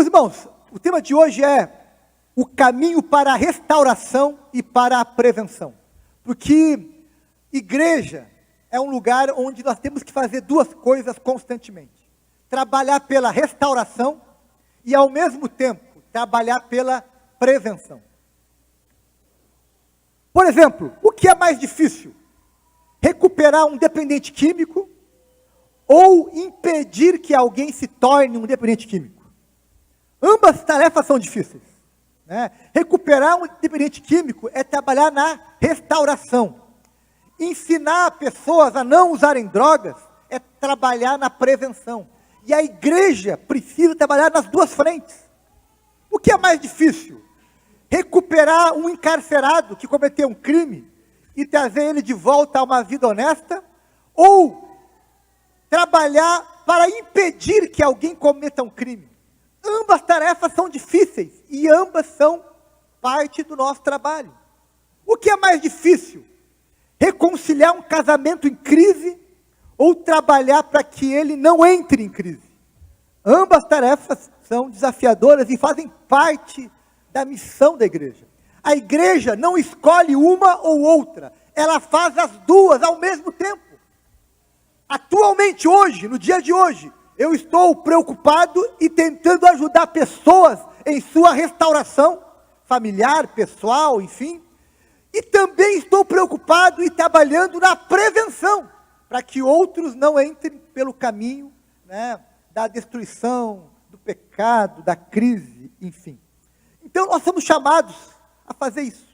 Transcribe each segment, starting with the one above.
Meus irmãos, o tema de hoje é o caminho para a restauração e para a prevenção. Porque igreja é um lugar onde nós temos que fazer duas coisas constantemente. Trabalhar pela restauração e, ao mesmo tempo, trabalhar pela prevenção. Por exemplo, o que é mais difícil? Recuperar um dependente químico ou impedir que alguém se torne um dependente químico? Ambas tarefas são difíceis, né? Recuperar um dependente químico é trabalhar na restauração. Ensinar pessoas a não usarem drogas é trabalhar na prevenção. E a igreja precisa trabalhar nas duas frentes. O que é mais difícil? Recuperar um encarcerado que cometeu um crime e trazer ele de volta a uma vida honesta? Ou trabalhar para impedir que alguém cometa um crime? Ambas tarefas são difíceis e ambas são parte do nosso trabalho. O que é mais difícil? Reconciliar um casamento em crise ou trabalhar para que ele não entre em crise? Ambas tarefas são desafiadoras e fazem parte da missão da igreja. A igreja não escolhe uma ou outra, ela faz as duas ao mesmo tempo. Atualmente, hoje, no dia de hoje, eu estou preocupado e tentando ajudar pessoas em sua restauração familiar, pessoal, enfim. E também estou preocupado e trabalhando na prevenção, para que outros não entrem pelo caminho, né, da destruição, do pecado, da crise, enfim. Então nós somos chamados a fazer isso.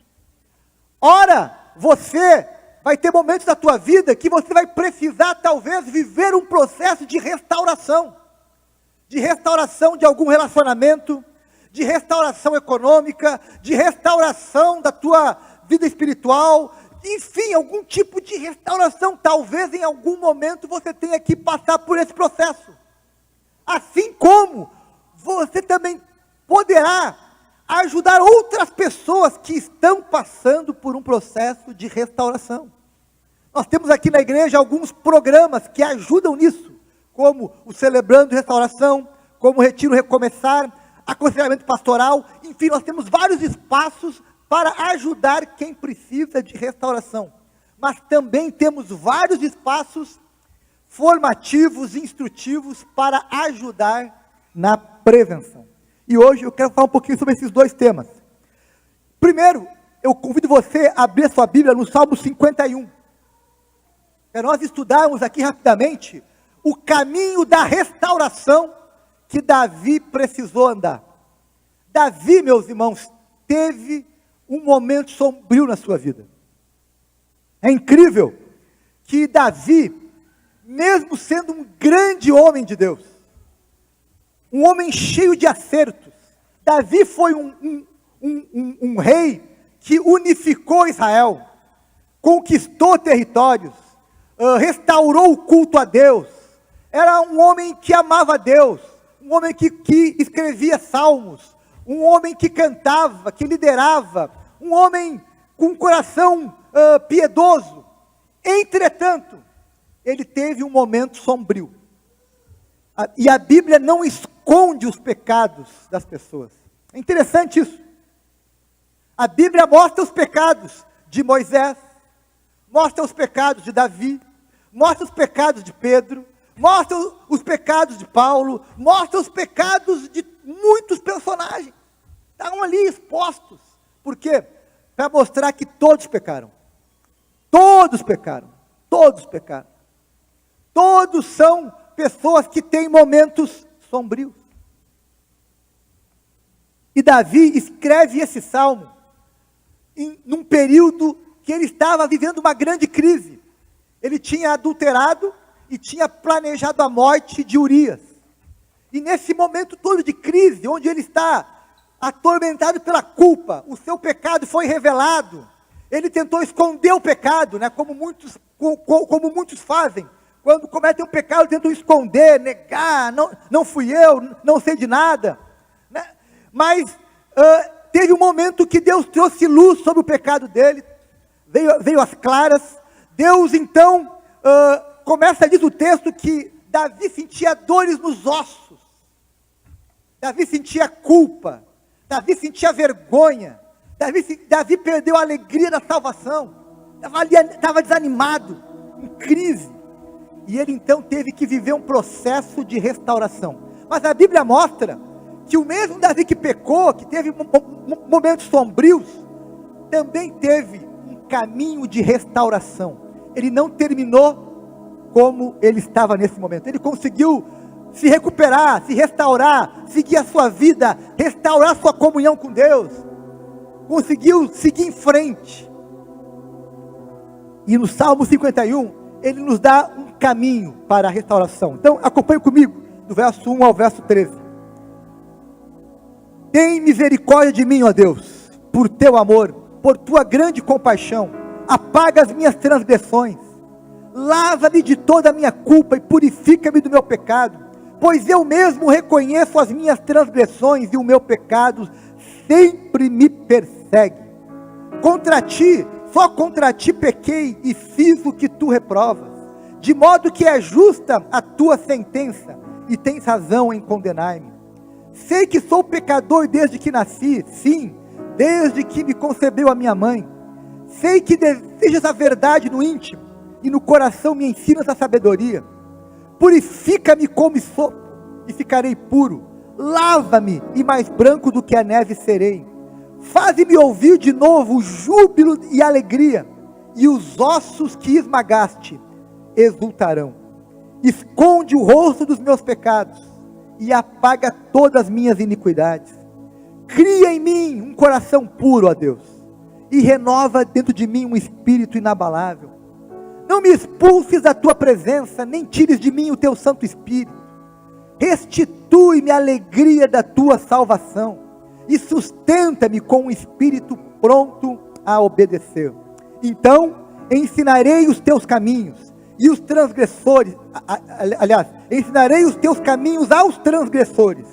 Ora, você vai ter momentos da tua vida que você vai precisar talvez viver um processo de restauração de algum relacionamento, de restauração econômica, de restauração da tua vida espiritual, enfim, algum tipo de restauração. Talvez em algum momento você tenha que passar por esse processo. Assim como você também poderá ajudar outras pessoas que estão passando por um processo de restauração. Nós temos aqui na igreja alguns programas que ajudam nisso, como o Celebrando Restauração, como o Retiro Recomeçar, aconselhamento pastoral, enfim, nós temos vários espaços para ajudar quem precisa de restauração. Mas também temos vários espaços formativos, instrutivos para ajudar na prevenção. E hoje eu quero falar um pouquinho sobre esses dois temas. Primeiro, eu convido você a abrir a sua Bíblia no Salmo 51. Para nós estudarmos aqui rapidamente o caminho da restauração que Davi precisou andar. Davi, meus irmãos, teve um momento sombrio na sua vida. É incrível que Davi, mesmo sendo um grande homem de Deus, um homem cheio de acertos, Davi foi um rei que unificou Israel, conquistou territórios, restaurou o culto a Deus, era um homem que amava a Deus, um homem que escrevia salmos, um homem que cantava, que liderava, um homem com um coração piedoso. Entretanto, ele teve um momento sombrio. E a Bíblia não esconde os pecados das pessoas. É interessante isso. A Bíblia mostra os pecados de Moisés, mostra os pecados de Davi, mostra os pecados de Pedro, mostra os pecados de Paulo, mostra os pecados de muitos personagens. Estão ali expostos. Por quê? Para mostrar que todos pecaram. Todos pecaram. Todos pecaram. Todos são pessoas que têm momentos sombrios. E Davi escreve esse salmo num período que ele estava vivendo uma grande crise. Ele tinha adulterado e tinha planejado a morte de Urias. E nesse momento todo de crise, onde ele está atormentado pela culpa, o seu pecado foi revelado, ele tentou esconder o pecado, né, como muitos fazem. Quando cometem um pecado, tentam esconder, negar, não fui eu, não sei de nada. Né? Mas teve um momento que Deus trouxe luz sobre o pecado dele, veio às claras. Deus então, começa, diz o texto, que Davi sentia dores nos ossos. Davi sentia culpa, Davi sentia vergonha, Davi perdeu a alegria da salvação, estava desanimado, em crise, e ele então teve que viver um processo de restauração. Mas a Bíblia mostra que o mesmo Davi que pecou, que teve momentos sombrios, também teve um caminho de restauração. Ele não terminou como ele estava nesse momento, ele conseguiu se recuperar, se restaurar, seguir a sua vida, restaurar sua comunhão com Deus, conseguiu seguir em frente. E no Salmo 51, ele nos dá um caminho para a restauração. Então acompanhe comigo, do verso 1 ao verso 13. Tem misericórdia de mim, ó Deus, por teu amor, por tua grande compaixão, apaga as minhas transgressões, lava-me de toda a minha culpa e purifica-me do meu pecado, pois eu mesmo reconheço as minhas transgressões e o meu pecado sempre me persegue. Só contra ti pequei e fiz o que tu reprovas, de modo que é justa a tua sentença e tens razão em condenar-me. Sei que sou pecador desde que nasci, sim, desde que me concebeu a minha mãe. Sei que desejas a verdade no íntimo e no coração me ensinas a sabedoria. Purifica-me como sou e ficarei puro, lava-me e mais branco do que a neve serei. Faze-me ouvir de novo o júbilo e alegria, e os ossos que esmagaste exultarão. Esconde o rosto dos meus pecados e apaga todas as minhas iniquidades. Cria em mim um coração puro, ó Deus, e renova dentro de mim um espírito inabalável. Não me expulses da tua presença, nem tires de mim o teu Santo Espírito. Restitui-me a alegria da tua salvação e sustenta-me com um espírito pronto a obedecer. Então ensinarei os teus caminhos e os transgressores, ensinarei os teus caminhos aos transgressores,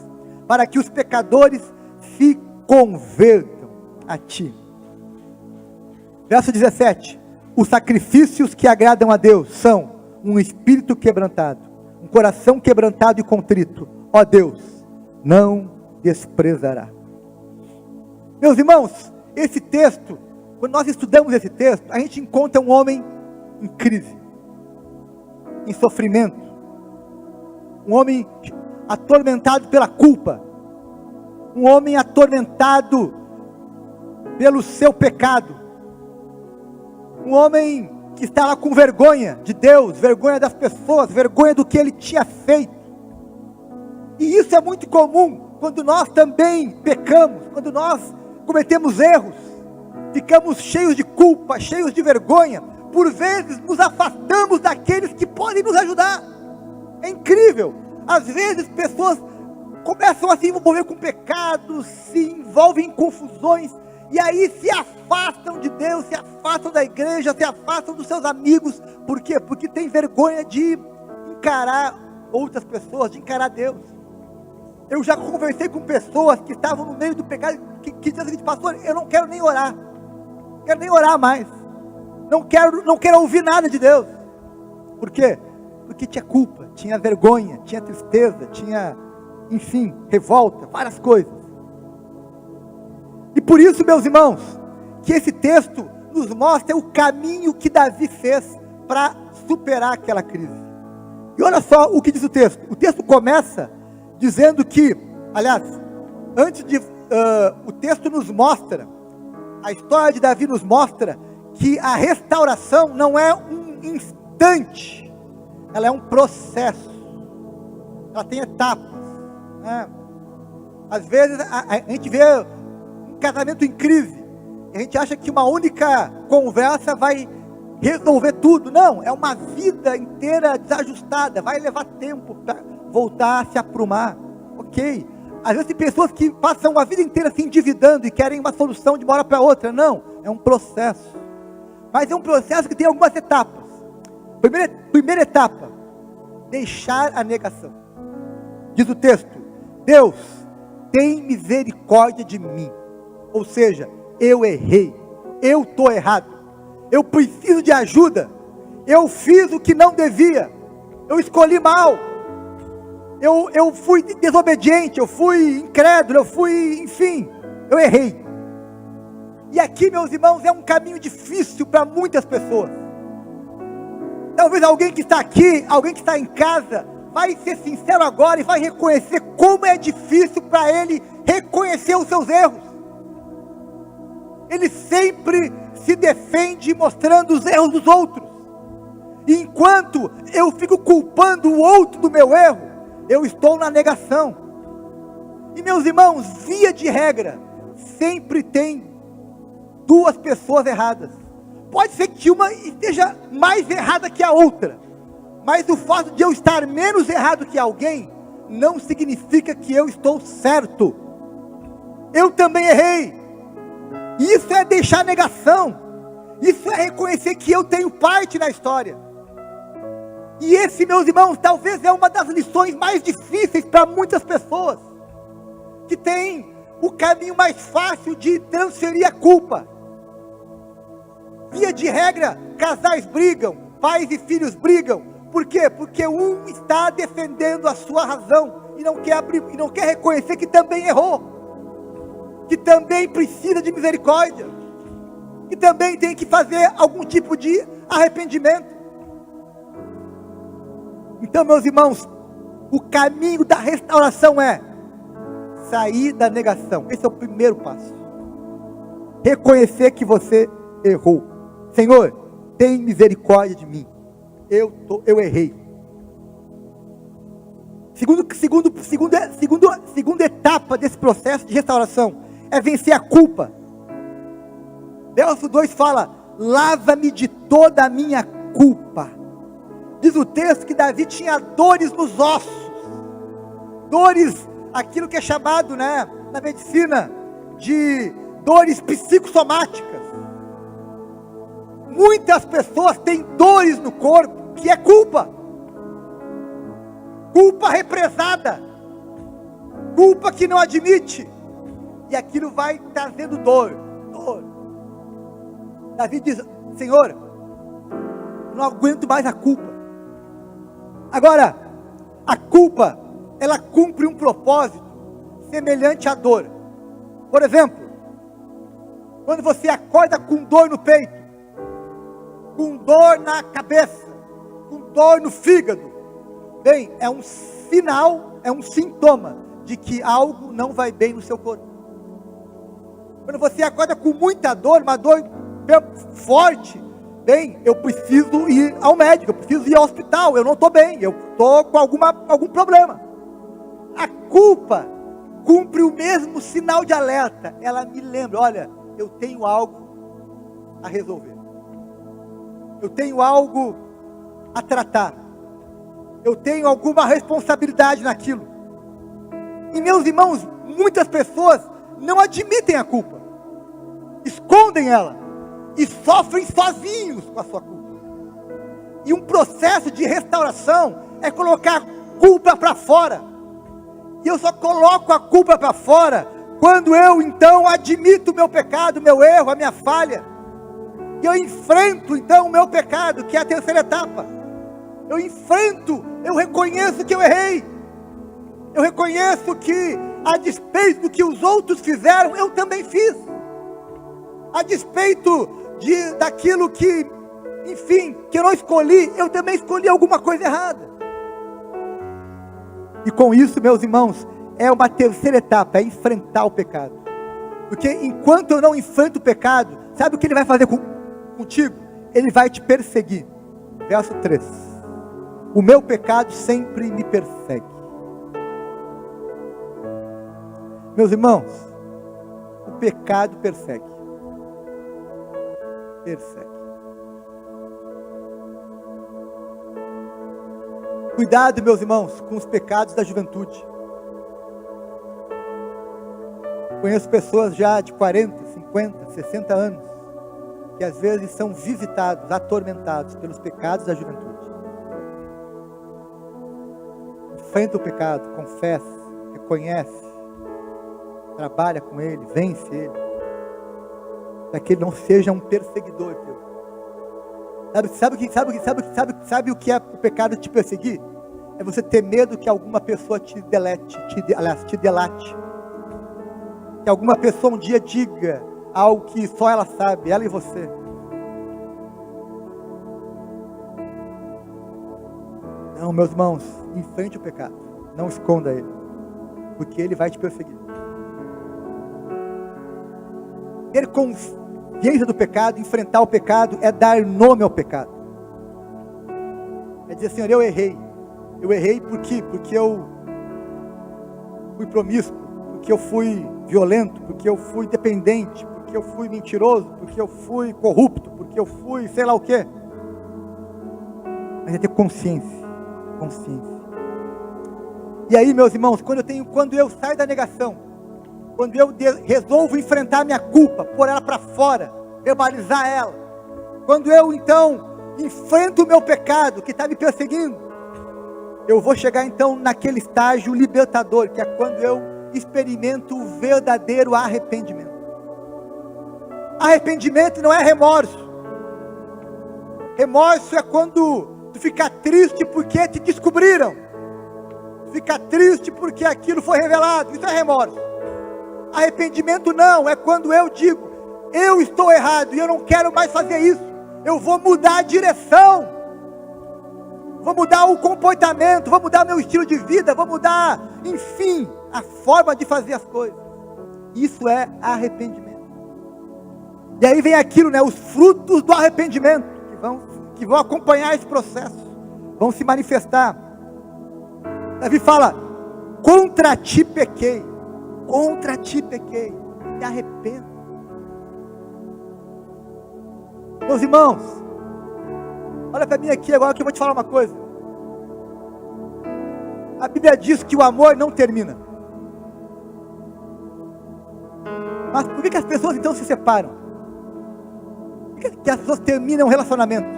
para que os pecadores se convertam a ti. Verso 17. Os sacrifícios que agradam a Deus são um espírito quebrantado, um coração quebrantado e contrito, ó Deus, não desprezará. Meus irmãos, esse texto, quando nós estudamos esse texto, a gente encontra um homem em crise, em sofrimento, um homem atormentado pela culpa, um homem atormentado pelo seu pecado, um homem que estava com vergonha de Deus, vergonha das pessoas, vergonha do que ele tinha feito. E isso é muito comum quando nós também pecamos, quando nós cometemos erros, ficamos cheios de culpa, cheios de vergonha. Por vezes nos afastamos daqueles que podem nos ajudar. É incrível. Às vezes pessoas começam a se envolver com pecados, se envolvem em confusões, e aí se afastam de Deus, se afastam da igreja, se afastam dos seus amigos. Por quê? Porque tem vergonha de encarar outras pessoas, de encarar Deus. Eu já conversei com pessoas que estavam no meio do pecado, que diziam o seguinte: pastor, eu não quero nem orar, mais, não quero ouvir nada de Deus. Por quê? Porque tinha culpa, tinha vergonha, tinha tristeza, tinha, enfim, revolta, várias coisas. E por isso, meus irmãos, que esse texto nos mostra o caminho que Davi fez para superar aquela crise. E olha só o que diz o texto. O texto começa dizendo que, aliás, o texto nos mostra, a história de Davi nos mostra que a restauração não é um instante, ela é um processo, ela tem etapas, né? Às vezes a gente vê um casamento em crise, a gente acha que uma única conversa vai resolver tudo. Não, é uma vida inteira desajustada, vai levar tempo para voltar a se aprumar, ok? Às vezes tem pessoas que passam a vida inteira se endividando e querem uma solução de uma hora para outra. Não, é um processo, mas é um processo que tem algumas etapas. Primeira etapa, deixar a negação. Diz o texto: Deus, tem misericórdia de mim. Ou seja, eu errei, eu estou errado, eu preciso de ajuda, eu fiz o que não devia, eu escolhi mal, eu fui desobediente, eu fui incrédulo, enfim, eu errei. E aqui, meus irmãos, é um caminho difícil para muitas pessoas. Talvez alguém que está aqui, alguém que está em casa, vai ser sincero agora e vai reconhecer como é difícil para ele reconhecer os seus erros. Ele sempre se defende mostrando os erros dos outros. E enquanto eu fico culpando o outro do meu erro, eu estou na negação. E meus irmãos, via de regra, sempre tem duas pessoas erradas. Pode ser que uma esteja mais errada que a outra, mas o fato de eu estar menos errado que alguém, não significa que eu estou certo. Eu também errei. Isso é deixar negação. Isso é reconhecer que eu tenho parte na história. E esse, meus irmãos, talvez é uma das lições mais difíceis para muitas pessoas, que tem o caminho mais fácil de transferir a culpa. Via de regra, casais brigam, pais e filhos brigam. Por quê? Porque um está defendendo a sua razão e não quer reconhecer que também errou, que também precisa de misericórdia, que também tem que fazer algum tipo de arrependimento. Então, meus irmãos, o caminho da restauração é sair da negação. Esse é o primeiro passo. Reconhecer que você errou. Senhor, tem misericórdia de mim. Eu errei. Segunda etapa desse processo de restauração é vencer a culpa. Verso 2 fala: lava-me de toda a minha culpa. Diz o texto que Davi tinha dores nos ossos. Dores, aquilo que é chamado, na medicina, de dores psicossomáticas. Muitas pessoas têm dores no corpo, que é culpa. Culpa represada. Culpa que não admite. E aquilo vai trazendo dor. Davi diz: Senhor, não aguento mais a culpa. Agora, a culpa, ela cumpre um propósito semelhante à dor. Por exemplo, quando você acorda com dor no peito, com dor na cabeça, com dor no fígado, bem, é um sinal, é um sintoma de que algo não vai bem no seu corpo. Quando você acorda com muita dor, uma dor forte, bem, eu preciso ir ao médico, eu preciso ir ao hospital, eu não estou bem, eu estou com algum problema. A culpa cumpre o mesmo sinal de alerta. Ela me lembra: olha, eu tenho algo a resolver, eu tenho algo a tratar, eu tenho alguma responsabilidade naquilo. E meus irmãos, muitas pessoas não admitem a culpa, escondem ela e sofrem sozinhos com a sua culpa. E um processo de restauração é colocar a culpa para fora. E eu só coloco a culpa para fora quando eu então admito o meu pecado, o meu erro, a minha falha. E eu enfrento então o meu pecado, que é a terceira etapa. Eu reconheço que eu errei. Eu reconheço que, a despeito do que os outros fizeram, eu também fiz. A despeito daquilo que, enfim, que eu não escolhi, eu também escolhi alguma coisa errada. E com isso, meus irmãos, é uma terceira etapa, é enfrentar o pecado. Porque enquanto eu não enfrento o pecado, sabe o que ele vai fazer contigo? Ele vai te perseguir. Verso 3: o meu pecado sempre me persegue. Meus irmãos, o pecado persegue. Cuidado, meus irmãos, com os pecados da juventude. Conheço pessoas já de 40, 50, 60 anos, que às vezes são visitados, atormentados pelos pecados da juventude. Enfrenta o pecado, confessa, reconhece, trabalha com ele, vence ele, para que ele não seja um perseguidor teu. Sabe o que é o pecado te perseguir? É você ter medo que alguma pessoa te delete, te delate. Que alguma pessoa um dia diga algo que só ela sabe, ela e você. Não, meus irmãos, enfrente o pecado. Não esconda ele. Porque ele vai te perseguir. Ter consciência do pecado, enfrentar o pecado, é dar nome ao pecado. É dizer, Senhor, eu errei. Eu errei porque eu fui promíscuo, porque eu fui violento, porque eu fui dependente, porque eu fui mentiroso, porque eu fui corrupto, porque eu fui sei lá o quê. Mas é ter consciência. E aí, meus irmãos, quando eu saio da negação, quando eu resolvo enfrentar minha culpa, pôr ela para fora, verbalizar ela, quando eu então enfrento o meu pecado que está me perseguindo, eu vou chegar então naquele estágio libertador, que é quando eu experimento o verdadeiro arrependimento. Arrependimento não é remorso. Remorso é quando tu fica triste porque te descobriram. Fica triste porque aquilo foi revelado. Isso é remorso. Arrependimento não, é quando eu digo, eu estou errado e eu não quero mais fazer isso. Eu vou mudar a direção. Vou mudar o comportamento, vou mudar meu estilo de vida, vou mudar, enfim, a forma de fazer as coisas. Isso é arrependimento. E aí vem aquilo, né, os frutos do arrependimento, que vão acompanhar esse processo, vão se manifestar. Davi fala, contra ti pequei, me arrependo. Meus irmãos, olha para mim aqui agora que eu vou te falar uma coisa. A Bíblia diz que o amor não termina. Mas por que as pessoas então se separam? Por que as pessoas terminam relacionamentos?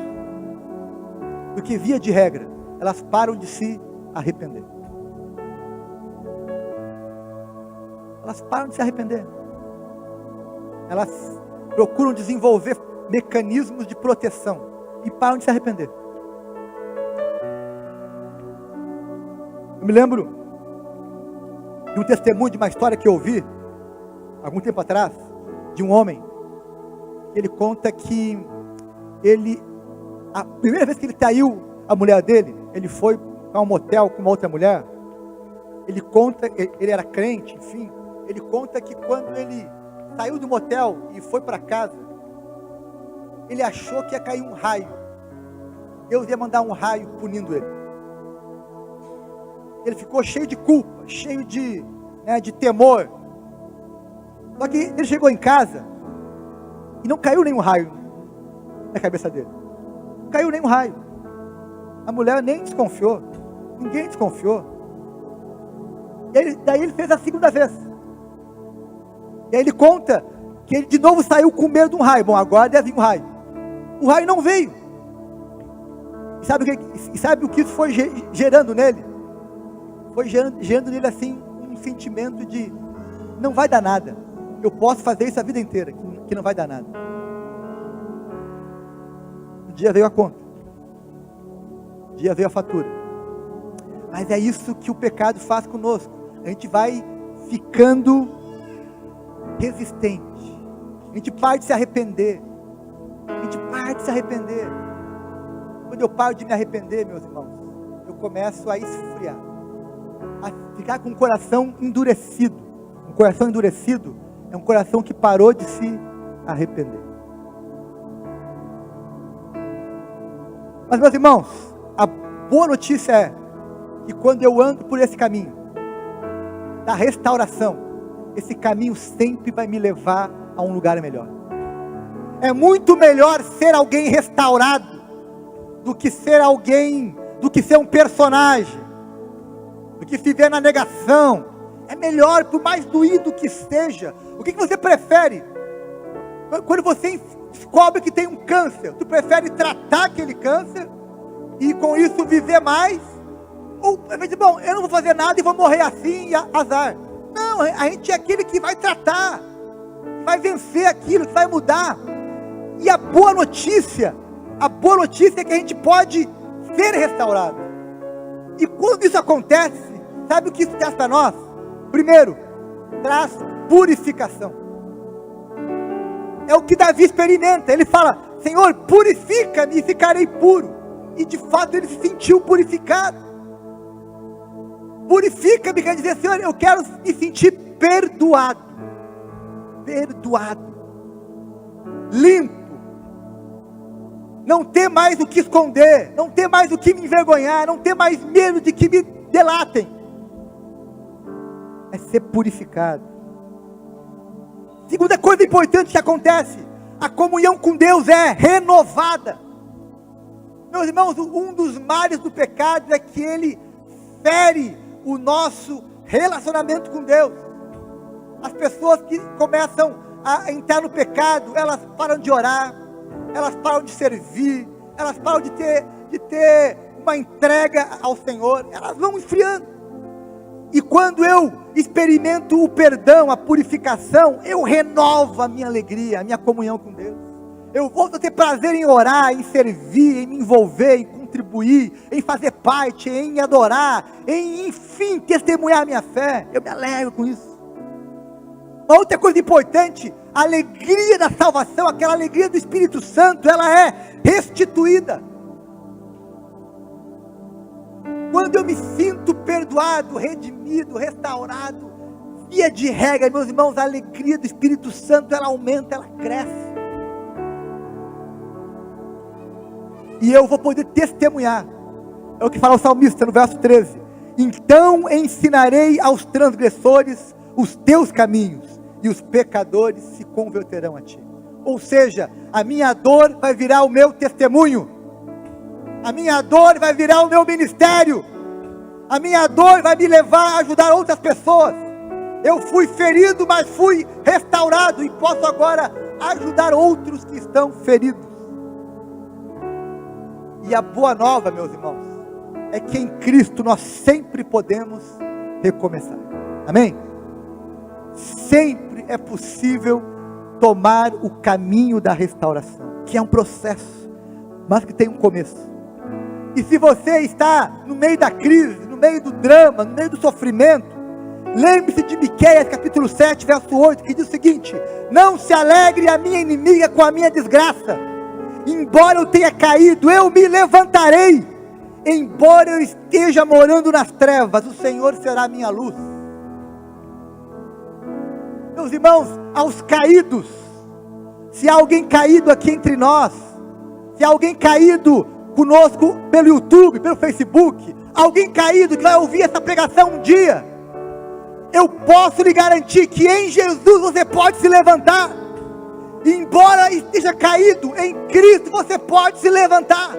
Porque via de regra, elas param de se arrepender. Elas param de se arrepender. Elas procuram desenvolver mecanismos de proteção e param de se arrepender. Eu me lembro de um testemunho, de uma história que eu ouvi algum tempo atrás, de um homem. Ele conta que a primeira vez que ele traiu a mulher dele, ele foi para um motel com uma outra mulher. Ele conta, ele era crente, enfim. Ele conta que quando ele saiu do motel e foi para casa, ele achou que ia cair um raio. Deus ia mandar um raio punindo ele. Ele ficou cheio de culpa, cheio de temor. Só que ele chegou em casa e não caiu nenhum raio na cabeça dele. Não caiu nenhum raio. A mulher nem desconfiou. Ninguém desconfiou. Daí ele fez a segunda vez. E aí ele conta que ele de novo saiu com medo de um raio. Bom, agora deve vir um raio. O raio não veio. E sabe o que isso foi gerando nele? Foi gerando nele assim um sentimento de não vai dar nada. Eu posso fazer isso a vida inteira, que não vai dar nada. Um dia veio a conta. Um dia veio a fatura. Mas é isso que o pecado faz conosco. A gente vai ficando resistente. A gente para de se arrepender. Quando eu paro de me arrepender, meus irmãos, eu começo a esfriar. A ficar com o coração endurecido. Um coração endurecido é um coração que parou de se arrepender. Mas, meus irmãos, a boa notícia é que quando eu ando por esse caminho da restauração, esse caminho sempre vai me levar a um lugar melhor. É muito melhor ser alguém restaurado do que ser um personagem, do que viver na negação. É melhor, por mais doído que seja. O que você prefere? Quando você descobre que tem um câncer, tu prefere tratar aquele câncer e com isso viver mais? Ou, bom, eu não vou fazer nada e vou morrer assim, e azar. Não, a gente é aquele que vai tratar, que vai vencer aquilo, que vai mudar. E a boa notícia é que a gente pode ser restaurado. E quando isso acontece, sabe o que isso traz para nós? Primeiro, traz purificação. É o que Davi experimenta. Ele fala: Senhor, purifica-me e ficarei puro. E de fato ele se sentiu purificado. Purifica-me quer dizer: Senhor, eu quero me sentir perdoado. Perdoado. Limpo. Não ter mais o que esconder. Não ter mais o que me envergonhar. Não ter mais medo de que me delatem. É ser purificado. Segunda coisa importante que acontece: a comunhão com Deus é renovada. Meus irmãos, um dos males do pecado é que ele fere o nosso relacionamento com Deus. As pessoas que começam a entrar no pecado, elas param de orar, elas param de servir, elas param de ter uma entrega ao Senhor, elas vão esfriando. E quando eu experimento o perdão, a purificação, eu renovo a minha alegria, a minha comunhão com Deus. Eu volto a ter prazer em orar, em servir, em me envolver, em contribuir, em fazer parte, em adorar, em, enfim, testemunhar a minha fé. Eu me alegro com isso. Uma outra coisa importante: a alegria da salvação, aquela alegria do Espírito Santo, ela é restituída. Quando eu me sinto perdoado, redimido, restaurado, via de regra, meus irmãos, a alegria do Espírito Santo, ela aumenta, ela cresce. E eu vou poder testemunhar. É o que fala o salmista no verso 13: então ensinarei aos transgressores os teus caminhos, e os pecadores se converterão a ti. Ou seja, a minha dor vai virar o meu testemunho. A minha dor vai virar o meu ministério. A minha dor vai me levar a ajudar outras pessoas. Eu fui ferido, mas fui restaurado, e posso agora ajudar outros que estão feridos. E a boa nova, meus irmãos, é que em Cristo nós sempre podemos recomeçar. Amém? Sempre é possível tomar o caminho da restauração, que é um processo, mas que tem um começo. E se você está no meio da crise, no meio do drama, no meio do sofrimento, lembre-se de Miqueias capítulo 7, verso 8, que diz o seguinte: não se alegre a minha inimiga com a minha desgraça. Embora eu tenha caído, eu me levantarei. Embora eu esteja morando nas trevas, o Senhor será a minha luz. Meus irmãos, aos caídos, se há alguém caído aqui entre nós, se há alguém caído conosco pelo YouTube, pelo Facebook, alguém caído que vai ouvir essa pregação um dia, eu posso lhe garantir que em Jesus você pode se levantar. E embora esteja caído, em Cristo você pode se levantar.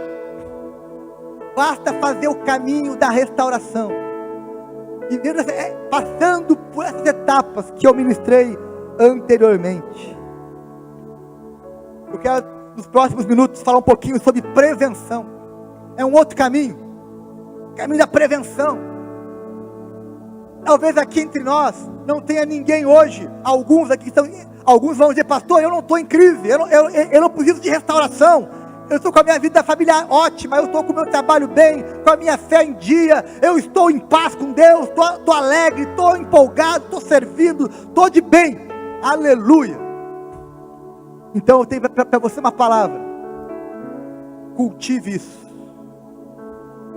Basta fazer o caminho da restauração, e passando por essas etapas que eu ministrei anteriormente. Eu quero, nos próximos minutos, falar um pouquinho sobre prevenção. É um outro caminho, caminho da prevenção. Talvez aqui entre nós não tenha ninguém hoje, alguns vão dizer: pastor, eu não estou em crise, eu não preciso de restauração, eu estou com a minha vida da família ótima, eu estou com o meu trabalho bem, com a minha fé em dia, eu estou em paz com Deus, estou alegre, estou empolgado, estou servindo, estou de bem, aleluia. Então eu tenho para você uma palavra: cultive isso.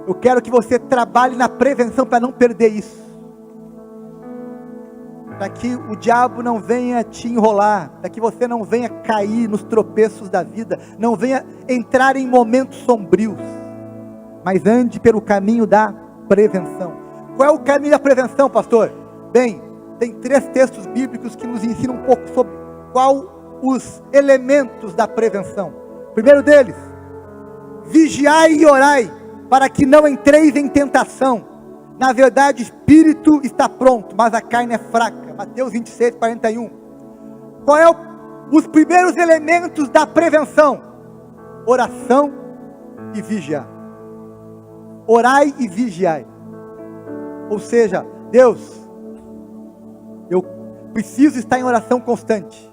Eu quero que você trabalhe na prevenção para não perder isso, para que o diabo não venha te enrolar, para que você não venha cair nos tropeços da vida, não venha entrar em momentos sombrios, mas ande pelo caminho da prevenção. Qual é o caminho da prevenção, pastor? Bem, tem 3 textos bíblicos que nos ensinam um pouco sobre qual os elementos da prevenção. O primeiro deles: vigiai e orai, para que não entreis em tentação. Na verdade, o espírito está pronto, mas a carne é fraca. Mateus 26, 41. Qual é os primeiros elementos da prevenção? Oração e vigiar. Orai e vigiai. Ou seja, Deus, eu preciso estar em oração constante,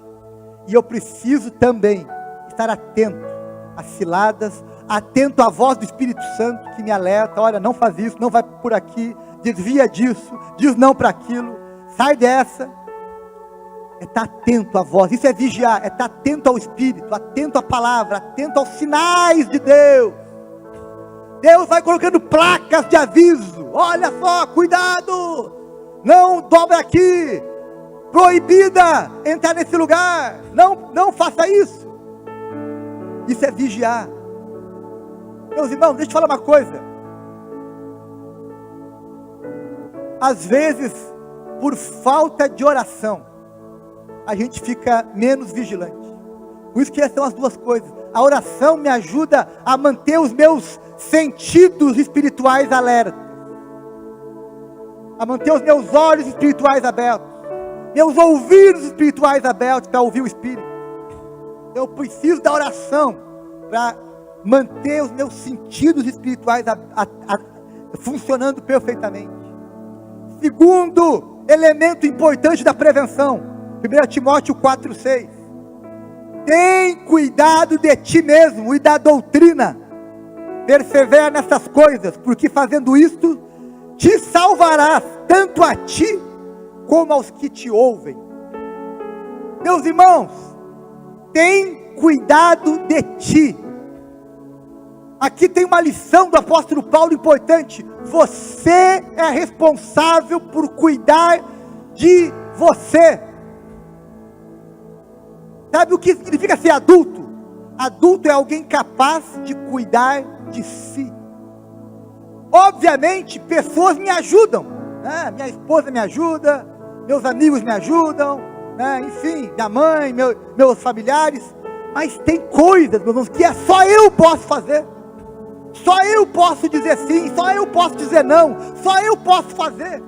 e eu preciso também estar atento as ciladas, atento à voz do Espírito Santo que me alerta, olha, não faz isso, não vai por aqui, desvia disso, diz não para aquilo, sai dessa. É estar atento à voz, isso é vigiar, é estar atento ao Espírito, atento à palavra, atento aos sinais de Deus. Deus vai colocando placas de aviso, olha só, cuidado, não dobra aqui, proibida entrar nesse lugar, não faça isso. Isso é vigiar. Meus irmãos, deixa eu falar uma coisa. Às vezes, por falta de oração, a gente fica menos vigilante. Por isso que são as duas coisas. A oração me ajuda a manter os meus sentidos espirituais alertas, a manter os meus olhos espirituais abertos, meus ouvidos espirituais abertos para ouvir o Espírito. Eu preciso da oração para manter os meus sentidos espirituais funcionando perfeitamente. Segundo elemento importante da prevenção, 1 Timóteo 4,6. Tem cuidado de ti mesmo e da doutrina. Persevera nessas coisas, porque fazendo isto, te salvarás, tanto a ti, como aos que te ouvem. Meus irmãos, tem cuidado de ti. Aqui tem uma lição do apóstolo Paulo importante. Você é responsável por cuidar de você. Sabe o que significa ser adulto? Adulto é alguém capaz de cuidar de si. Obviamente, pessoas me ajudam, né? Minha esposa me ajuda, meus amigos me ajudam, né? Enfim, minha mãe, meus familiares. Mas tem coisas, meus irmãos, que só eu posso fazer. Só eu posso dizer sim, só eu posso dizer não, só eu posso fazer.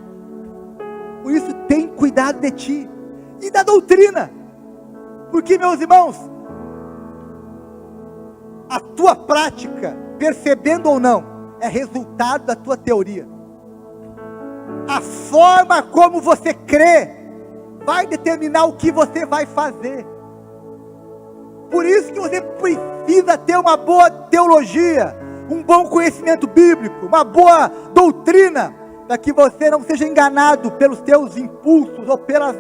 Por isso, tem cuidado de ti e da doutrina. Porque, meus irmãos, a tua prática, percebendo ou não, é resultado da tua teoria. A forma como você crê vai determinar o que você vai fazer. Por isso que você precisa ter uma boa teologia, um bom conhecimento bíblico, uma boa doutrina, para que você não seja enganado pelos teus impulsos ou pelas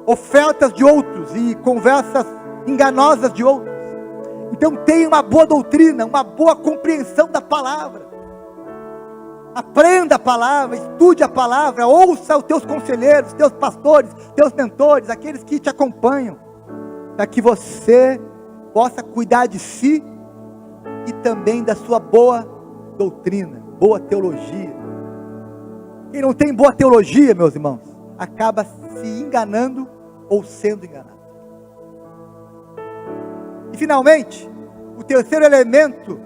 ofertas de outros e conversas enganosas de outros. Então tenha uma boa doutrina, uma boa compreensão da palavra. Aprenda a palavra, estude a palavra, ouça os teus conselheiros, teus pastores, teus mentores, aqueles que te acompanham, para que você possa cuidar de si e também da sua boa doutrina, boa teologia. Quem não tem boa teologia, meus irmãos, acaba se enganando ou sendo enganado. E finalmente, o terceiro elemento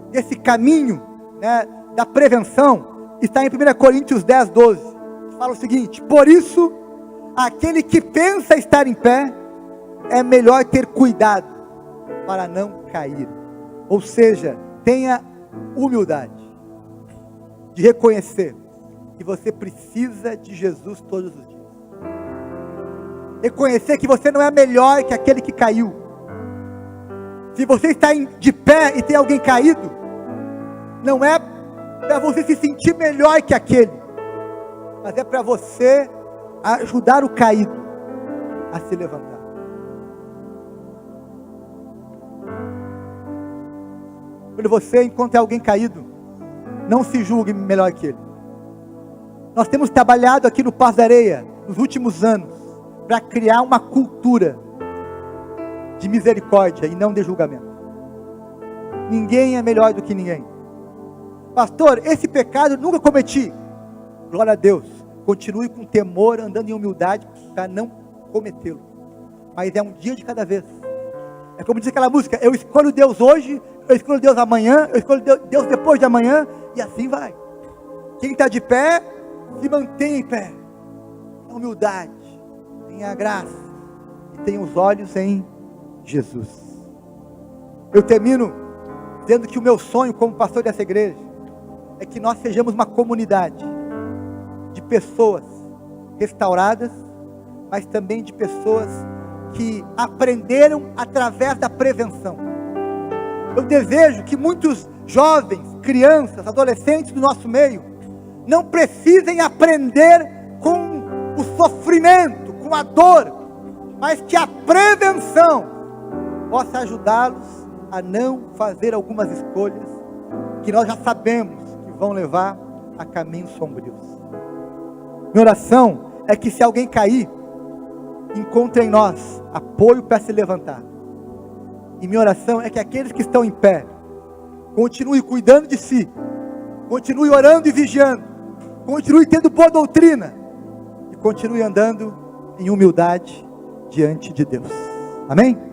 desse caminho, né, da prevenção, está em 1 Coríntios 10, 12. Fala o seguinte: por isso, aquele que pensa estar em pé, é melhor ter cuidado para não cair. Ou seja, tenha humildade de reconhecer que você precisa de Jesus todos os dias. Reconhecer que você não é melhor que aquele que caiu. Se você está de pé e tem alguém caído, não é para você se sentir melhor que aquele, mas é para você ajudar o caído a se levantar. Quando você encontra alguém caído, não se julgue melhor que ele. Nós temos trabalhado aqui no Passo da Areia, nos últimos anos, para criar uma cultura de misericórdia e não de julgamento. Ninguém é melhor do que ninguém. Pastor, esse pecado eu nunca cometi. Glória a Deus. Continue com temor, andando em humildade para não cometê-lo. Mas é um dia de cada vez. É como diz aquela música: eu escolho Deus hoje, eu escolho Deus amanhã, eu escolho Deus depois de amanhã, e assim vai. Quem está de pé, se mantém em pé. A humildade, tenha a graça e tenha os olhos em Jesus. Eu termino dizendo que o meu sonho como pastor dessa igreja é que nós sejamos uma comunidade de pessoas restauradas, mas também de pessoas que aprenderam através da prevenção. Eu desejo que muitos jovens, crianças, adolescentes do nosso meio, não precisem aprender com o sofrimento, com a dor, mas que a prevenção possa ajudá-los a não fazer algumas escolhas que nós já sabemos que vão levar a caminhos sombrios. Minha oração é que, se alguém cair, encontre em nós apoio para se levantar. E minha oração é que aqueles que estão em pé continue cuidando de si, continue orando e vigiando, continue tendo boa doutrina e continue andando em humildade diante de Deus. Amém?